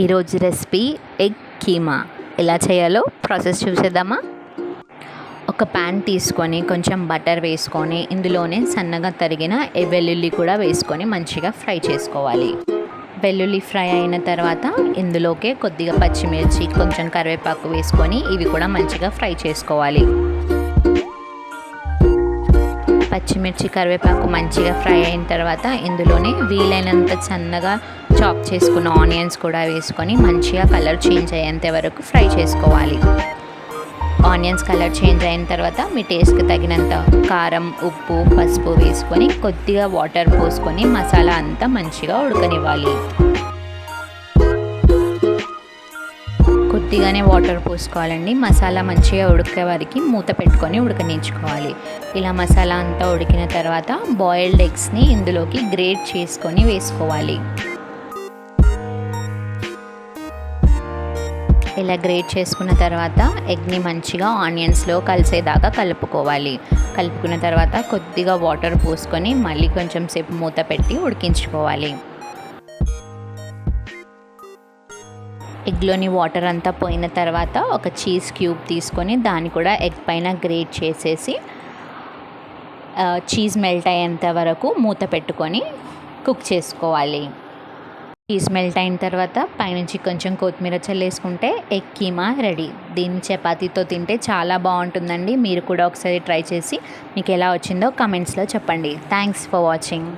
ఈరోజు recipe egg keema ఎలా చేయాలో ప్రాసెస్ చూసేద్దామా. ఒక ప్యాన్ తీసుకొని కొంచెం బటర్ వేసుకొని ఇందులోనే సన్నగా తరిగిన వెల్లుల్లి కూడా వేసుకొని మంచిగా ఫ్రై చేసుకోవాలి. వెల్లుల్లి ఫ్రై అయిన తర్వాత ఇందులోకే కొద్దిగా పచ్చిమిర్చి, కొంచెం కరివేపాకు వేసుకొని ఇవి కూడా మంచిగా ఫ్రై చేసుకోవాలి. పచ్చిమిర్చి, కరివేపాకు మంచిగా ఫ్రై అయిన తర్వాత ఇందులోనే వీలైనంత సన్నగా చాప్ చేసుకున్న ఆనియన్స్ కూడా వేసుకొని మంచిగా కలర్ చేంజ్ అయ్యేంత వరకు ఫ్రై చేసుకోవాలి. ఆనియన్స్ కలర్ చేంజ్ అయిన తర్వాత మీ టేస్ట్కి తగినంత కారం, ఉప్పు, పసుపు వేసుకొని కొద్దిగా వాటర్ పోసుకొని మసాలా అంతా మంచిగా ఉడకనివ్వాలి. కొద్దిగానే వాటర్ పోసుకోవాలండి. మసాలా మంచిగా ఉడికే వరకు మూత పెట్టుకొని ఉడకనించుకోవాలి. ఇలా మసాలా అంతా ఉడికిన తర్వాత బాయిల్డ్ ఎగ్స్ని ఇందులోకి గ్రేట్ చేసుకొని వేసుకోవాలి. ఇలా గ్రేట్ చేసుకున్న తర్వాత ఎగ్ని మంచిగా ఆనియన్స్లో కలిసేదాకా కలుపుకోవాలి. కలుపుకున్న తర్వాత కొద్దిగా వాటర్ పోసుకొని మళ్ళీ కొంచెం సేపు మూత పెట్టి ఉడికించుకోవాలి. ఎగ్లోని వాటర్ అంతా పోయిన తర్వాత ఒక చీజ్ క్యూబ్ తీసుకొని దాన్ని కూడా ఎగ్ పైన గ్రేట్ చేసేసి చీజ్ మెల్ట్ అయ్యేంత వరకు మూత పెట్టుకొని కుక్ చేసుకోవాలి. చీజ్ మెల్ట్ అయిన తర్వాత పైనుంచి కొంచెం కొత్తిమీర చల్లేసుకుంటే ఎగ్ కీమా రెడీ. దీన్ని చపాతీతో తింటే చాలా బాగుంటుందండి. మీరు కూడా ఒకసారి ట్రై చేసి మీకు ఎలా వచ్చిందో కమెంట్స్లో చెప్పండి. Thanks for watching.